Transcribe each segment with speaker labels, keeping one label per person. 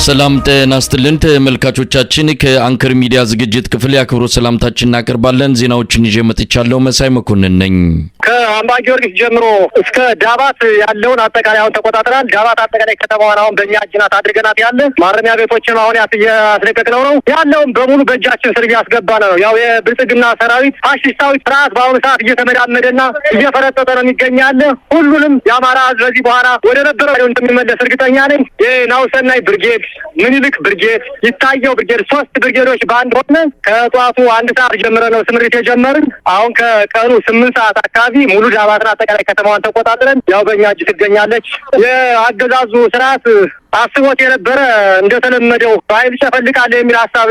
Speaker 1: ሰላም ጤና ይስጥልን ተመልካቾቻችን ከአንከር ሚዲያ ዝግጅት ክፍል ያክብሮት ሰላምታችን እናቀርባለን። ዜናዎችን ይዤ መጥቻለሁ። መሳይ መኮንን ነኝ።
Speaker 2: ከአምባ ጊዮርጊስ ጀምሮ እስከ ዳባት ያለውን አጠቃላይ አሁን ተቆጣጥረናል። ዳባት አጠቃላይ ከተማዋን አሁን በእኛ እጅናት አድርገናት ያለ ማረሚያ ቤቶችን አሁን ያስለቀቅነው ነው ያለውን በሙሉ በእጃችን ስር ያስገባን ነው። ያው የብልጽግና ሰራዊት ፋሽስታዊ ስርዓት በአሁኑ ሰዓት እየተመዳመደና እየፈረጠጠ ነው የሚገኛል። ሁሉንም የአማራ ህዝብ በዚህ በኋላ ወደ ነበረው እንደሚመለስ እርግጠኛ ነኝ። የናውሰናይ ብርጌድ፣ ምኒልክ ብርጌድ፣ ይታየው ብርጌድ 3 ብርጌዶች በአንድ ሆነ ከጧቱ 1 ሰዓት ጀምረን ነው ስምሪት የጀመርን። አሁን ከቀኑ 8 ሰዓት አካባቢ ሙሉ ዳባትን አጠቃላይ ከተማዋን ተቆጣጥረን ያው በእኛ እጅ ትገኛለች። የአገዛዙ ስርዓት አስቦት የነበረ እንደተለመደው ኃይል ጨፈልቃለ የሚል ሀሳብ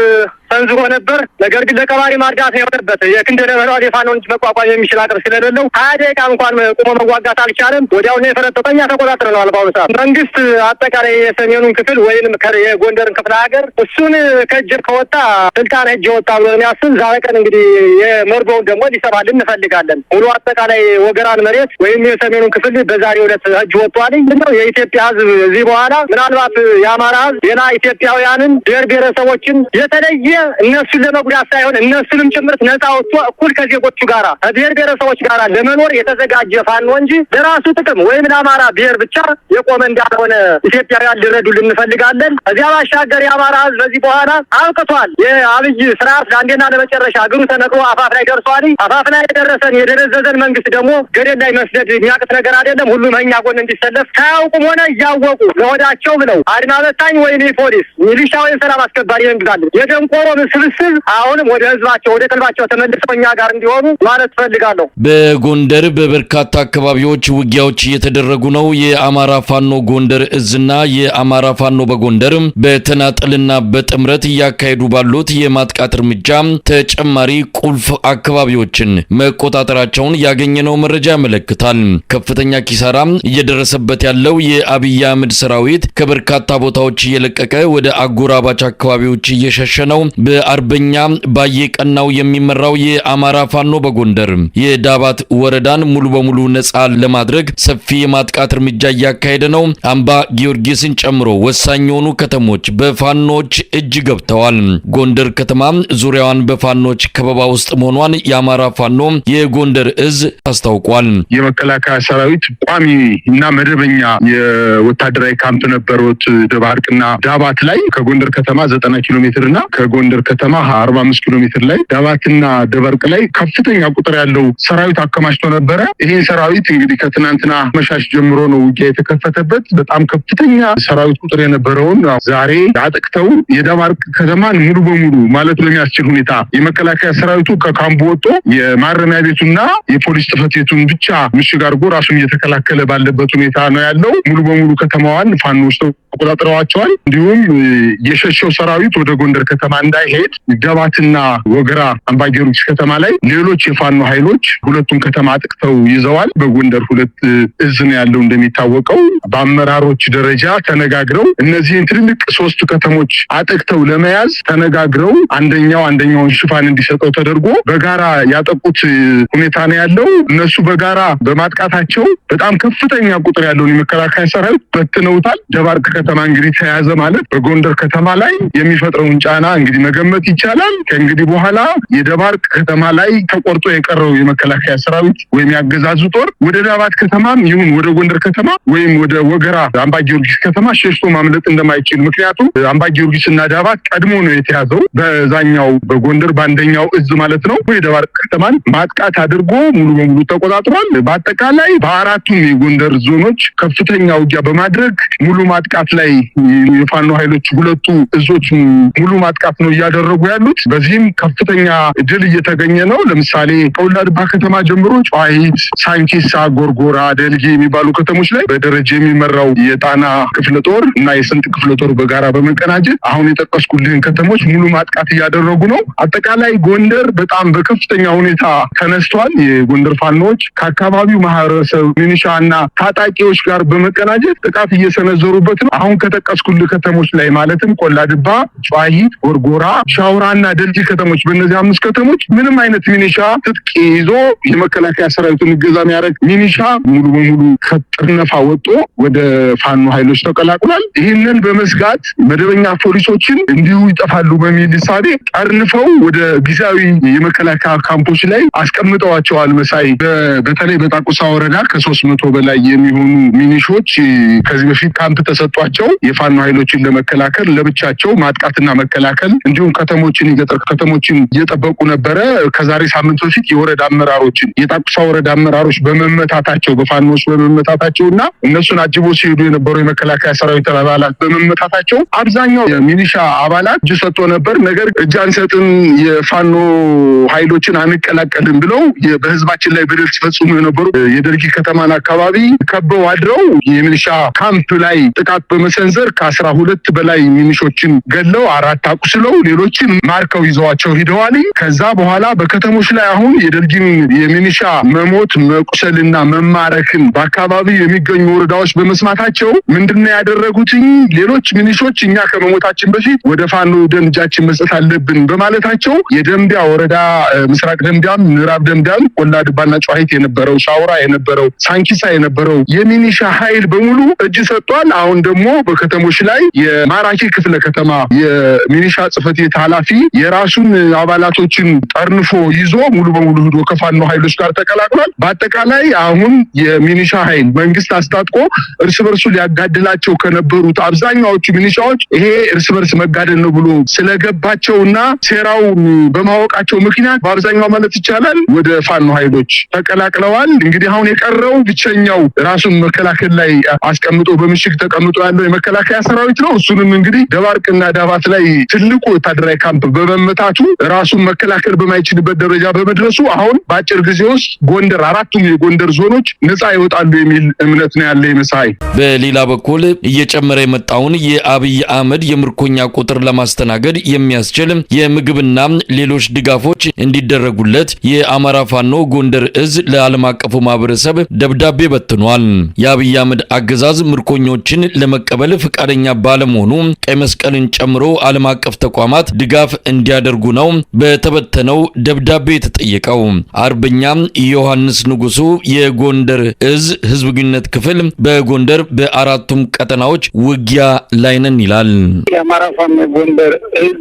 Speaker 2: ሰንዝሮ ነበር። ነገር ግን ለቀባሪ ማርዳት ነው የሆነበት። የክንደ ነበራው የፋኖን እንጂ መቋቋም የሚችል አቅም ስለሌለው 20 ደቂቃ እንኳን ቆሞ መዋጋት አልቻለም። ወዲያው ነው የፈረጠጠኛ ተቆጣጥረናል። በአሁኑ ሰዓት መንግስት አጠቃላይ የሰሜኑን ክፍል ወይንም የጎንደርን ክፍለ ሀገር እሱን ከእጅ ከወጣ ስልጣን እጅ ወጣ ብሎ የሚያስብ ዛሬ ቀን እንግዲህ የመርዶውን ደግሞ ሊሰማልን እንፈልጋለን። ሙሉ አጠቃላይ ወገራን መሬት ወይም የሰሜኑን ክፍል በዛሬው ዕለት እጅ ወጥቷል። ነው የኢትዮጵያ ህዝብ እዚህ በኋላ ምናልባት የአማራ ህዝብ ሌላ ኢትዮጵያውያንን ብሔር ብሔረሰቦችን የተለየ እነሱን ለመጉዳት ሳይሆን እነሱንም ጭምርት ነፃ ወጥቶ እኩል ከዜጎቹ ጋራ ብሔር ብሔረሰቦች ጋራ ለመኖር የተዘጋጀ ፋኖ እንጂ ለራሱ ጥቅም ወይም ለአማራ ብሔር ብቻ የቆመ እንዳልሆነ ኢትዮጵያውያን ሊረዱልን እንፈልጋለን። እዚያ ባሻገር የአማራ ህዝብ በዚህ በኋላ አብቅቷል። የአብይ ስርዓት ለአንዴና ለመጨረሻ እግሩ ተነቅሎ አፋፍ ላይ ደርሷል። አፋፍ ላይ የደረሰን የደነዘዘን መንግስት ደግሞ ገደል ላይ መስደድ የሚያቅት ነገር አይደለም። ሁሉም እኛ ጎን እንዲሰለፍ ሳያውቁም ሆነ እያወቁ ለወዳቸው ብለው አድማ በታኝ ወይም ፖሊስ ሚሊሻ ወይም ሰላም አስከባሪ እንግዛለን የደንቆሮ ስብስብ አሁንም ወደ ህዝባቸው ወደ ቀልባቸው ተመልሰው እኛ ጋር እንዲሆኑ ማለት ፈልጋለሁ።
Speaker 1: በጎንደር በበርካታ አካባቢዎች ውጊያዎች እየተደረጉ ነው። የአማራ ፋኖ ጎንደር እዝና የአማራ ፋኖ በጎንደር በተናጠልና በጥምረት እያካሄዱ ባሉት የማጥቃት እርምጃ ተጨማሪ ቁልፍ አካባቢዎችን መቆጣጠራቸውን ያገኘነው መረጃ ያመለክታል። ከፍተኛ ኪሳራ እየደረሰበት ያለው የአብይ አህመድ ሰራዊት ከበርካታ ቦታዎች እየለቀቀ ወደ አጎራባች አካባቢዎች እየሸሸ ነው። በአርበኛ ባየቀናው የሚመራው የአማራ ፋኖ በጎንደር የዳባት ወረዳን ሙሉ በሙሉ ነፃ ለማድረግ ሰፊ የማጥቃት እርምጃ እያካሄደ ነው። አምባ ጊዮርጊስን ጨምሮ ወሳኝ የሆኑ ከተሞች በፋኖች እጅ ገብተዋል። ጎንደር ከተማ ዙሪያዋን በፋኖች ከበባ ውስጥ መሆኗን የአማራ ፋኖ የጎንደር እዝ አስታውቋል።
Speaker 3: የመከላከያ ሰራዊት ቋሚ እና መደበኛ የወታደራዊ ካምፕ ነበሩት ደባርቅና ዳባት ላይ ከጎንደር ከተማ 90 ኪሎ ሜትር እና ከጎንደር ከተማ 45 ኪሎ ሜትር ላይ ዳባትና ደባርቅ ላይ ከፍተኛ ቁጥር ያለው ሰራዊት አከማችቶ ነበረ። ይሄን ሰራዊት እንግዲህ ከትናንትና መሻሽ ጀምሮ ነው ውጊያ የተከፈተበት። በጣም ከፍተኛ ሰራዊት ቁጥር የነበረውን ዛሬ አጥቅተው የደባርቅ ከተማን ሙሉ በሙሉ ማለት በሚያስችል ሁኔታ የመከላከያ ሰራዊቱ ከካምፕ ወጥቶ የማረሚያ ቤቱና የፖሊስ ጽሕፈት ቤቱን ብቻ ምሽግ አድርጎ ራሱን እየተከላከለ ባለበት ሁኔታ ነው ያለው። ሙሉ በሙሉ ከተማዋን ፋኖች ተቆጣጥረዋቸዋል። እንዲሁም የሸሸው ሰራዊት ወደ ጎንደር ከተማ እንዳይሄድ ዳባትና ወገራ አምባ ጊዮርጊስ ከተማ ላይ ሌሎች የፋኖ ኃይሎች ሁለቱን ከተማ አጥቅተው ይዘዋል። በጎንደር 2 እዝ ነው ያለው። እንደሚታወቀው በአመራሮች ደረጃ ተነጋግረው እነዚህን ትልልቅ 3 ከተሞች አጥቅተው ለመያዝ ተነጋግረው አንደኛውን ሽፋን እንዲሰጠው ተደርጎ በጋራ ያጠቁት ሁኔታ ነው ያለው። እነሱ በጋራ በማጥቃታቸው በጣም ከፍተኛ ቁጥር ያለውን የመከላከያ ሰራዊት በትነውታል። ደባርቅ ከተማ እንግዲህ ተያዘ ማለት በጎንደር ከተማ ላይ የሚፈጥረውን ጫና እንግዲህ መገመት ይቻላል። ከእንግዲህ በኋላ የደባርቅ ከተማ ላይ ተቆርጦ የቀረው የመከላከያ ሰራዊት ወይም ያገዛዙ ጦር ወደ ዳባት ከተማም ይሁን ወደ ጎንደር ከተማ ወይም ወደ ወገራ አምባ ጊዮርጊስ ከተማ ሸሽቶ ማምለጥ እንደማይችል፣ ምክንያቱም አምባ ጊዮርጊስና ዳባት ቀድሞ ነው የተያዘው በዛኛው በጎንደር በአንደኛው እዝ ማለት ነው። የደባርቅ ከተማን ማጥቃት አድርጎ ሙሉ በሙሉ ተቆጣጥሯል። በአጠቃላይ በአራቱም የጎንደር ዞኖች ከፍተኛ ውጊያ በማድረግ ሙሉ ማጥቃት ላይ የፋኖ ኃይሎች 2 እዞች ሙሉ ማጥቃት ነው እያደረጉ ያሉት። በዚህም ከፍተኛ ድል እየተገኘ ነው። ለምሳሌ ከወላድባ ከተማ ጀምሮ ጨዋሂት፣ ሳንኪሳ፣ ጎርጎራ፣ ደልጌ የሚባሉ ከተሞች ላይ በደረጃ የሚመራው የጣና ክፍለ ጦር እና የስንጥ ክፍለ ጦር በጋራ በመቀናጀት አሁን የጠቀስኩልህን ከተሞች ሙሉ ማጥቃት እያደረጉ ነው። አጠቃላይ ጎንደር በጣም በከፍተኛ ሁኔታ ተነስቷል። የጎንደር ፋኖች ከአካባቢው ማህበረሰብ ሚኒሻ እና ታጣቂዎች ጋር በመቀናጀት ጥቃት እየሰነዘሩበት ነው። አሁን ከጠቀስኩልህ ከተሞች ላይ ማለትም ቆላድባ፣ ጨዋሂት፣ ጎርጎራ፣ ሻውራና ደልጂ ከተሞች በእነዚህ 5 ከተሞች ምንም አይነት ሚኒሻ ትጥቅ ይዞ የመከላከያ ሰራዊቱን እገዛ የሚያደርግ ሚኒሻ ሙሉ በሙሉ ከጥርነፋ ወጥቶ ወደ ፋኖ ኃይሎች ተቀላቅሏል። ይህንን በመስጋት መደበኛ ፖሊሶችን እንዲሁ ይጠፋሉ በሚል ሳቤ ጠርንፈው ወደ ጊዜያዊ የመከላከያ ካምፖች ላይ አስቀምጠዋቸዋል። መሳይ በተለይ በጣቁሳ ወረዳ ከ300 በላይ የሚሆኑ ሚኒሾች ከዚህ በፊት ካምፕ ተሰጧቸው የፋኖ ኃይሎችን ለመከላከል ለብቻቸው ማጥቃትና መከላከል እንዲሁም ከተሞችን የገጠር ከተሞችን እየጠበቁ ነበረ። ከዛሬ ሳምንት በፊት የወረዳ አመራሮችን የጣቁሳ ወረዳ አመራሮች በመመታታቸው በፋኖስ በመመታታቸውና እነሱን አጅቦ ሲሄዱ የነበሩ የመከላከያ ሰራዊት አባላት በመመታታቸው አብዛኛው የሚኒሻ አባላት እጅ ሰጥቶ ነበር። ነገር እጅ አንሰጥም የፋኖ ኃይሎችን አንቀላቀልም ብለው በህዝባችን ላይ በደል ሲፈጽሙ የነበሩ የደልጊ ከተማን አካባቢ ከበው አድረው የሚኒሻ ካምፕ ላይ ጥቃት በመሰንዘር ከ12 በላይ ሚኒሾችን ገለው 4 አቁስለው ሌሎችን ማርከው ይዘዋቸው ሂደዋል። ከዛ በኋላ በከተሞች ላይ አሁን የደልጊን የሚኒሻ መሞት መቁሰልና መማረክን በአካባቢ የሚገኙ ወረዳዎች በመስማታቸው ምንድነው ያደረጉት? ሌሎች ሚኒሾች እኛ ከመሞታችን በፊት ወደ ፋኖ ደንጃችን መስጠት አለብን በማለታቸው የደምቢያ ወረዳ ምስራቅ ደምቢያም፣ ምዕራብ ደምቢያም፣ ቆላድባና ጨዋሂት የነበረው ሻውራ የነበረው ሳንኪሳ የነበረው የሚኒሻ ኃይል በሙሉ እጅ ሰጥቷል። አሁን ደግሞ በከተሞች ላይ የማራኪ ክፍለ ከተማ የሚኒሻ ጽሕፈት ቤት ኃላፊ የራሱን አባላቶችን ጠርንፎ ይዞ ሙሉ በሙሉ ሄዶ ከፋኖ ኃይሎች ጋር ተቀላቅሏል። በአጠቃላይ አሁን የሚኒሻ ኃይል መንግስት አስታጥቆ እርስ በርሱ ሊያጋድላቸው ከነበሩት አብዛኛዎቹ ሚኒሻዎች ይሄ እርስ በርስ መጋደል ነው ብሎ ስለገባቸውና ሴራው በማወቃቸው ምክንያት በአብዛኛው ማለት ይቻላል ወደ ፋኖ ኃይሎች ተቀላቅለዋል። እንግዲህ አሁን የቀረው ብቸኛው ራሱን መከላከል ላይ አስቀምጦ በምሽግ ተቀምጦ ያለው የመከላከያ ሰራዊት ነው። እሱንም እንግዲህ ደባርቅና ዳባት ላይ ትልቁ ወታደራዊ ካምፕ በመመታቱ ራሱን መከላከል በማይችልበት ደረጃ በመድረሱ አሁን በአጭር ጊዜ ውስጥ ጎንደር 4ቱም የጎንደር ዞኖች ነፃ ይወጣሉ የሚል እምነት ነው ያለ መሳይ።
Speaker 1: በሌላ በኩል እየጨመረ የመጣውን የአብይ አህመድ የምርኮኛ ቁጥር ለማስተናገድ የሚያስችል የምግብና ሌሎች ድጋፎች እንዲደረጉለት የአማራ ፋኖ ጎንደር እዝ ለዓለም አቀፉ ማህበረሰብ ደብዳቤ በትኗል። የአብይ አህመድ አገዛዝ ምርኮኞችን ለመቀበል ፈቃደኛ ባለመሆኑ ቀይ መስቀልን ጨምሮ ዓለም አቀፍ ተቋማት ድጋፍ እንዲያደርጉ ነው በተበተነው ደብዳቤ የተጠየቀው። አርበኛ ዮሐንስ ንጉሱ የጎንደር እዝ ህዝብ ግንኙነት ክፍል በጎንደር በ4ቱም ቀጠናዎች ውጊያ ላይ ነን ይላል።
Speaker 2: የአማራ ፋኖ ጎንደር እዝ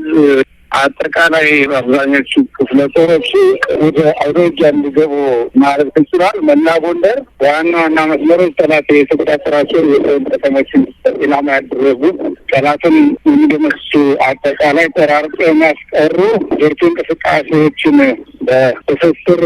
Speaker 2: አጠቃላይ አብዛኞቹ ክፍለ ጦሮች ወደ አውሮጃ እንዲገቡ ማድረግ ተችሏል። መላ ጎንደር ዋና ዋና መስመሮች ጠላት የተቆጣጠራቸው ከተሞችን ኢላማ ያደረጉ ጠላትን የሚደመስሱ አጠቃላይ ተራርቆ የሚያስቀሩ ብርቱ እንቅስቃሴዎችን በትስስር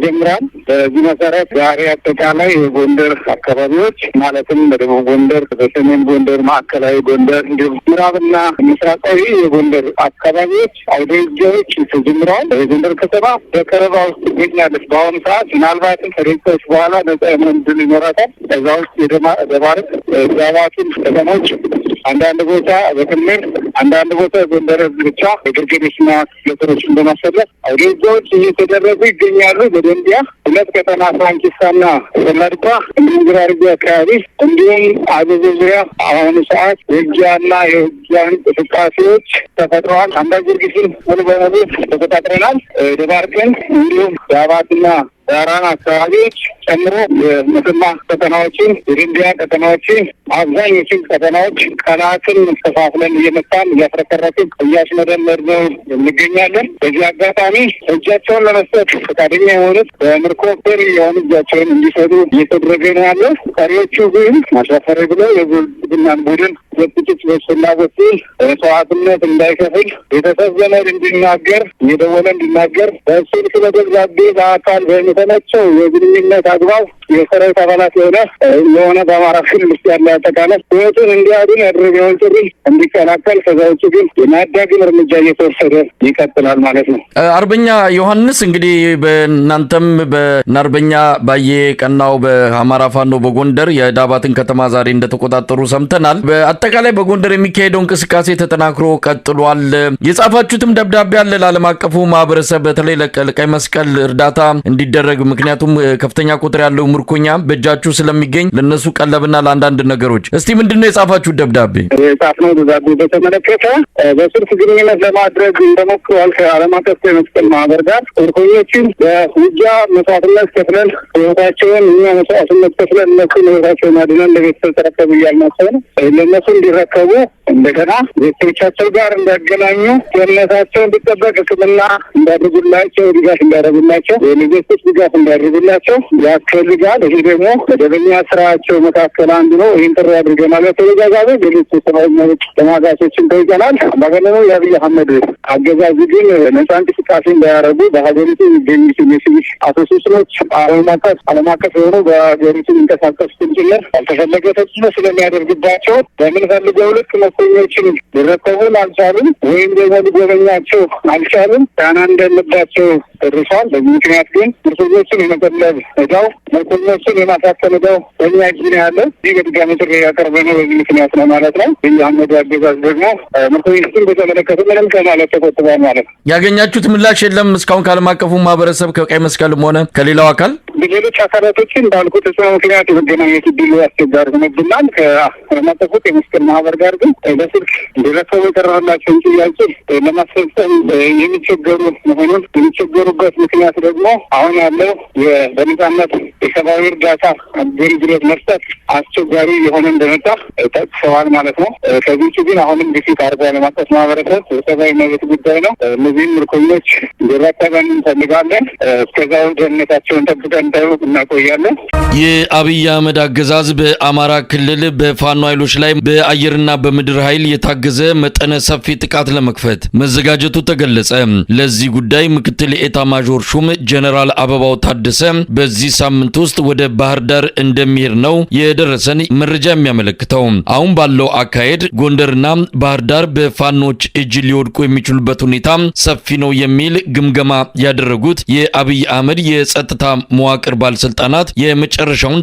Speaker 2: ጀምራል። በዚህ መሰረት ዛሬ አጠቃላይ የጎንደር አካባቢዎች ማለትም በደቡብ ጎንደር፣ በሰሜን ጎንደር፣ ማዕከላዊ ጎንደር እንዲሁም ምዕራብና ምስራቃዊ የጎንደር አካባቢዎች አውደ ውጊያዎች ተጀምረዋል። የጎንደር ከተማ በከበባ ውስጥ ትገኛለች። በአሁኑ ሰዓት ምናልባትም ከደቂቃዎች በኋላ ነጻ የመሆን ዕድል ይኖራታል። ከዛ ውስጥ የደባርቅ ዳባትን ከተሞች አንዳንድ ቦታ በክልል አንዳንድ ቦታ ጎንደር ብቻ የብርጌዶችና ክፍለ ጦሮችን በማሰለፍ አውደ ውጊያዎች እየተደረጉ ይገኛሉ። በደንቢያ 2 ቀጠና ፍራንኪስታና ቆላድባ እንዲሁም ግራርጌ አካባቢ እንዲሁም አዘዞ ዙሪያ አሁኑ ሰዓት ውጊያና የውጊያ እንቅስቃሴዎች ተፈጥረዋል። አምባ ጊዮርጊስን ሙሉ በሙሉ ተቆጣጥረናል። ደባርቅን እንዲሁም ዳባትና ዳራን አካባቢዎች ጨምሮ የመተማ ቀጠናዎችን የደንቢያ ቀጠናዎችን አብዛኞቹን ቀጠናዎች ጠላትን ተፋፍለን እየመጣን እያፍረከረክን እያስመደመድነው እንገኛለን። በዚህ አጋጣሚ እጃቸውን ለመስጠት ፈቃደኛ የሆኑት በምርኮ ፍር የሆኑ እጃቸውን እንዲሰጡ እየተደረገ ነው ያለው። ቀሪዎቹ ግን ማሻፈሪ ብለው የብልጽግናን ቡድን በጥቂት በፍላጎት መስዋዕትነት እንዳይከፍል ቤተሰብ ዘመድ እንዲናገር እየደወለ እንዲናገር በስልክ በደብዳቤ በአካል በሚተመቸው የግንኙነት አግባብ የሰራዊት አባላት የሆነ በአማራ ክልል ውስጥ ያለ አጠቃላይ ህይወቱን እንዲያድን ያደረገውን ጥሪ እንዲቀላቀል ከዛ ውጭ ግን የማያዳግም እርምጃ እየተወሰደ ይቀጥላል ማለት ነው።
Speaker 1: አርበኛ ዮሐንስ እንግዲህ በእናንተም በአርበኛ ባየ ቀናው በአማራ ፋኖ በጎንደር የዳባትን ከተማ ዛሬ እንደተቆጣጠሩ ሰምተናል። በአጠቃላይ በጎንደር የሚካሄደው እንቅስቃሴ ተጠናክሮ ቀጥሏል። የጻፋችሁትም ደብዳቤ አለ ለዓለም አቀፉ ማህበረሰብ በተለይ ለቀይ መስቀል እርዳታ እንዲደረግ፣ ምክንያቱም ከፍተኛ ቁጥር ያለው ምርኮኛ በእጃችሁ ስለሚገኝ ለነሱ ቀለብና ለአንዳንድ ነገሮች። እስቲ ምንድነው የጻፋችሁት ደብዳቤ?
Speaker 2: የጻፍነው ደብዳቤ በተመለከተ በስልክ ግንኙነት ለማድረግ እንደሞክሯል ከዓለም አቀፍ ቀይ መስቀል ማህበር ጋር ምርኮኞችን በውጊያ መስዋዕትነት ከፍለን ህይወታቸውን እኛ መስዋዕትነት ከፍለን እነሱን ህይወታቸውን አድነን ለቤተሰብ ተረከቡ እያልናቸው ነው። ለእነሱ እንዲረከቡ እንደገና ቤተሰቦቻቸው ጋር እንዲያገናኙ ደህንነታቸው እንዲጠበቅ ሕክምና እንዳደርጉላቸው ድጋፍ እንዳደርጉላቸው የልጆች ድጋፍ እንዳደርጉላቸው ያስፈልጋል። ይሄ ደግሞ መደበኛ ስራቸው መካከል አንዱ ነው። ይህን ጥሪ አድርገናል። በተደጋጋሚ ሌሎች ሰብአዊ መብት ተሟጋቾችን ጠይቀናል። አምባገነኑ የአብይ አህመድ አገዛዝ ግን ነጻ እንቅስቃሴ እንዳያደርጉ በሀገሪቱ የሚገኙትን የሲቪክ አሶሴሽኖች ዓለም አቀፍ የሆኑ በሀገሪቱ የሚንቀሳቀሱ ጭምር ያልተፈለገ ተጽዕኖ ስለሚያደርግባቸው በምንፈልገው ልክ መኮኞችን ሊረከቡን አልቻሉም፣ ወይም ደግሞ ሊጎበኛቸው አልቻሉም። ጫና እንዳለባቸው ደርሷል። በዚህ ምክንያት ግን ምርኮኞችን የመቀለብ እዳው፣ መኮኞችን የማሳከም እዳው በእኛ እጅ ነው ያለ። ይህ በድጋሚ ጥሪ ያቀረብነው በዚህ ምክንያት ነው ማለት ነው። የአህመድ አገዛዝ ደግሞ ምርኮኞችን በተመለከተ ምንም ከማለት ተቆጥቧል ማለት ነው።
Speaker 1: ያገኛችሁት ምላሽ የለም እስካሁን ከዓለም አቀፉ ማህበረሰብ ከቀይ መስቀልም ሆነ ከሌላው አካል?
Speaker 2: ሌሎች አካላቶችን እንዳልኩ ተጽዕኖ ምክንያት የመገናኘት ዕድሉ አስቸጋሪ ሆኖብናል። ከዓለም አቀፉ ቀይ መስቀል ማህበር ጋር ግን በስልክ እንዲረከቡ የቀረበላቸውን ጥያቄ ለማስፈጸም የሚቸገሩ መሆኑን የሚቸገሩበት ምክንያት ደግሞ አሁን ያለው በነጻነት የሰብአዊ እርዳታ አገልግሎት መስጠት አስቸጋሪ የሆነ እንደመጣ ጠቅሰዋል ማለት ነው። ከዚህ ውጭ ግን አሁንም ግፊት አድርጎ ዓለም አቀፍ ማህበረሰብ የሰብአዊ መብት ጉዳይ ነው። እነዚህም ምርኮኞች እንዲረከበን እንፈልጋለን። እስከዛው ደህንነታቸውን ጠብቀን እናቆያለን።
Speaker 1: የአብይ አህመድ አገዛዝ በአማራ ክልል በፋኖ ኃይሎች ላይ በአየርና በምድር ኃይል የታገዘ መጠነ ሰፊ ጥቃት ለመክፈት መዘጋጀቱ ተገለጸ። ለዚህ ጉዳይ ምክትል ኤታ ማዦር ሹም ጀነራል አበባው ታደሰ በዚህ ሳምንት ውስጥ ወደ ባህር ዳር እንደሚሄድ ነው የደረሰን መረጃ የሚያመለክተው። አሁን ባለው አካሄድ ጎንደርና ባህር ዳር በፋኖች እጅ ሊወድቁ የሚችሉበት ሁኔታ ሰፊ ነው የሚል ግምገማ ያደረጉት የአብይ አህመድ የጸጥታ መዋቅር ባለስልጣናት የመጨረሻውን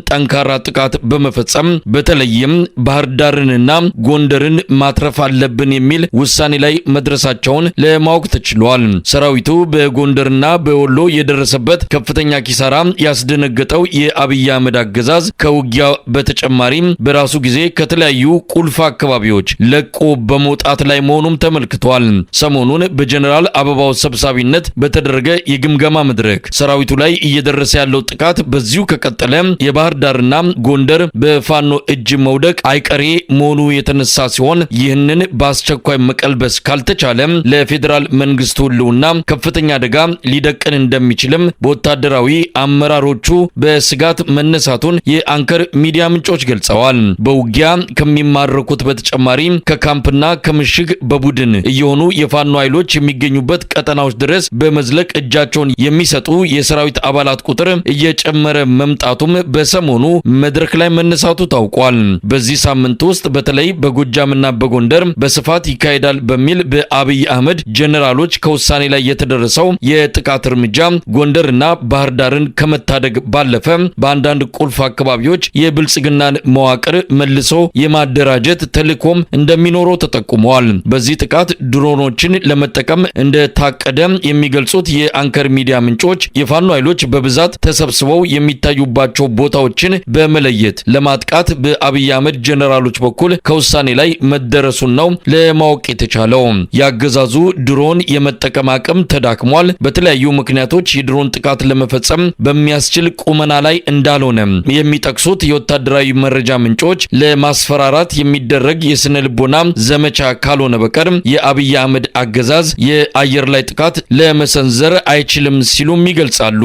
Speaker 1: ጠንካራ ጥቃት በመፈጸም በተለይም ባህር ዳርንና ጎንደርን ማትረፍ አለብን የሚል ውሳኔ ላይ መድረሳቸውን ለማወቅ ተችሏል። ሰራዊቱ በጎንደርና በወሎ የደረሰበት ከፍተኛ ኪሳራ ያስደነገጠው የአብይ አህመድ አገዛዝ ከውጊያ በተጨማሪ በራሱ ጊዜ ከተለያዩ ቁልፍ አካባቢዎች ለቆ በመውጣት ላይ መሆኑም ተመልክቷል። ሰሞኑን በጀነራል አበባው ሰብሳቢነት በተደረገ የግምገማ መድረክ ሰራዊቱ ላይ እየደረሰ ያለው ጥቃት በዚሁ ከቀጠለ የባህር ዳርና ጎንደር በፋኖ እጅ መውደቅ አይቀሬ መሆኑ የተነሳ ሲሆን ይህንን በአስቸኳይ መቀልበስ ካልተቻለ ለፌዴራል መንግስቱ ህልውና ከፍተኛ አደጋ ሊደቅን እንደሚችልም በወታደራዊ አመራሮቹ በስጋት መነሳቱን የአንከር ሚዲያ ምንጮች ገልጸዋል። በውጊያ ከሚማረኩት በተጨማሪ ከካምፕና ከምሽግ በቡድን እየሆኑ የፋኖ ኃይሎች የሚገኙበት ቀጠናዎች ድረስ በመዝለቅ እጃቸውን የሚሰጡ የሰራዊት አባላት ቁጥር እየጨመረ መምጣቱም በሰሞኑ መድረክ ላይ መነሳቱ ታውቋል። በዚህ ሳምንት ውስጥ በተለይ በጎጃምና በጎንደር በስፋት ይካሄዳል በሚል በአብይ አህመድ ጀነራሎች ከውሳኔ ላይ የተደረሰው የጥቃት እርምጃ ጎንደርና ባህር ዳርን ከመታደግ ባለፈ በአንዳንድ ቁልፍ አካባቢዎች የብልጽግናን መዋቅር መልሶ የማደራጀት ተልዕኮም እንደሚኖረው ተጠቁመዋል። በዚህ ጥቃት ድሮኖችን ለመጠቀም እንደታቀደ የሚገልጹት የአንከር ሚዲያ ምንጮች የፋኖ ኃይሎች በብዛት ተሰብስበው የሚታዩባቸው ቦታዎችን በመለየት ለማጥቃት በአብይ አህመድ ጀነራሎች በኩል ከውሳኔ ላይ መደረሱን ነው ለማወቅ የተቻለው። ያገዛዙ ድሮን የመጠቀም አቅም ተዳክሟል። በተለያዩ ምክንያቶች የድሮን ጥቃት ለመፈጸም በሚያስችል ቁመና ላይ እንዳልሆነ የሚጠቅሱት የወታደራዊ መረጃ ምንጮች ለማስፈራራት የሚደረግ የስነ ልቦና ዘመቻ ካልሆነ በቀር የአብይ አህመድ አገዛዝ የአየር ላይ ጥቃት ለመሰንዘር አይችልም ሲሉም ይገልጻሉ።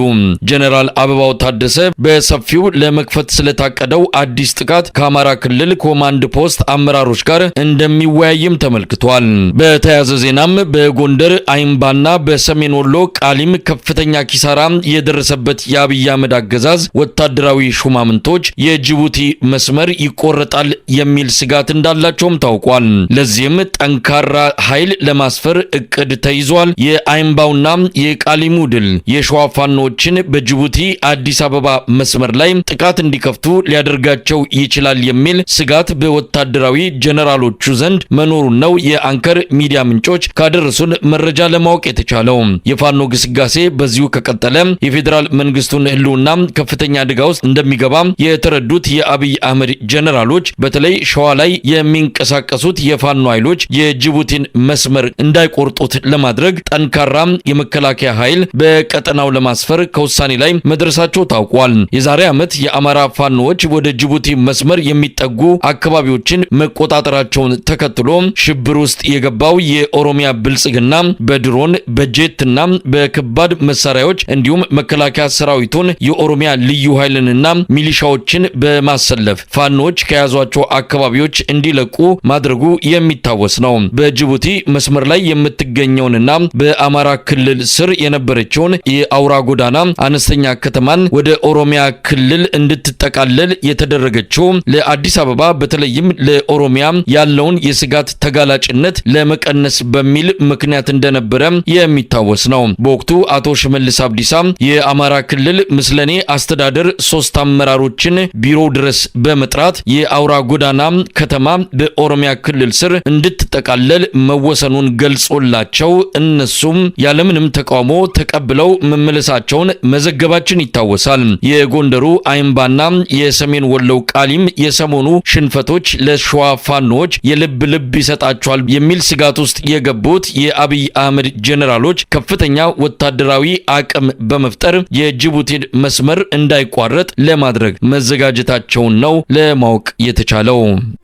Speaker 1: ጀነራል አበባው ታደሰ በሰፊው ለመክፈት ስለታቀደው አዲስ ጥቃት ከአማራ ክልል ኮማንድ ፖስት አመራሮች ጋር እንደሚወያይም ተመልክቷል። በተያያዘ ዜናም በጎንደር አይምባና በሰሜን ወሎ ቃል በቃሊም ከፍተኛ ኪሳራ የደረሰበት የአብይ አህመድ አገዛዝ ወታደራዊ ሹማምንቶች የጅቡቲ መስመር ይቆረጣል የሚል ስጋት እንዳላቸውም ታውቋል። ለዚህም ጠንካራ ኃይል ለማስፈር እቅድ ተይዟል። የአይምባውና የቃሊሙ ድል የሸዋ ፋኖችን በጅቡቲ አዲስ አበባ መስመር ላይ ጥቃት እንዲከፍቱ ሊያደርጋቸው ይችላል የሚል ስጋት በወታደራዊ ጀነራሎቹ ዘንድ መኖሩን ነው የአንከር ሚዲያ ምንጮች ካደረሱን መረጃ ለማወቅ የተቻለው። የፋኖ ግስጋሴ በዚሁ ከቀጠለ የፌዴራል መንግስቱን ህልውና ከፍተኛ አደጋ ውስጥ እንደሚገባ የተረዱት የአብይ አህመድ ጀነራሎች በተለይ ሸዋ ላይ የሚንቀሳቀሱት የፋኖ ኃይሎች የጅቡቲን መስመር እንዳይቆርጡት ለማድረግ ጠንካራ የመከላከያ ኃይል በቀጠናው ለማስፈር ከውሳኔ ላይ መድረሳቸው ታውቋል። የዛሬ ዓመት የአማራ ፋኖዎች ወደ ጅቡቲ መስመር የሚጠጉ አካባቢዎችን መቆጣጠራቸውን ተከትሎ ሽብር ውስጥ የገባው የኦሮሚያ ብልጽግና በድሮን በጄትና በከባድ መሳሪያዎች እንዲሁም መከላከያ ሰራዊቱን የኦሮሚያ ልዩ ኃይልንና ሚሊሻዎችን በማሰለፍ ፋኖች ከያዟቸው አካባቢዎች እንዲለቁ ማድረጉ የሚታወስ ነው። በጅቡቲ መስመር ላይ የምትገኘውንና በአማራ ክልል ስር የነበረችውን የአውራ ጎዳና አነስተኛ ከተማን ወደ ኦሮሚያ ክልል እንድትጠቃለል የተደረገችው ለአዲስ አበባ በተለይም ለኦሮሚያ ያለውን የስጋት ተጋላጭነት ለመቀነስ በሚል ምክንያት እንደነበረ የሚታወስ ነው። በወቅቱ አቶ ሽመልስ አብዲሳ የአማራ ክልል ምስለኔ አስተዳደር 3 አመራሮችን ቢሮ ድረስ በመጥራት የአውራ ጎዳና ከተማ በኦሮሚያ ክልል ስር እንድትጠቃለል መወሰኑን ገልጾላቸው እነሱም ያለምንም ተቃውሞ ተቀብለው መመለሳቸውን መዘገባችን ይታወሳል። የጎንደሩ አይምባና የሰሜን ወሎው ቃሊም የሰሞኑ ሽንፈቶች ለሸዋ ፋኖች የልብ ይሰጣቸዋል የሚል ስጋት ውስጥ የገቡት የአብይ አህመድ ጀነራሎች ከፍተኛ ወታደራዊ አቅም በመፍጠር የጅቡቲን መስመር እንዳይቋረጥ ለማድረግ መዘጋጀታቸውን ነው ለማወቅ የተቻለው።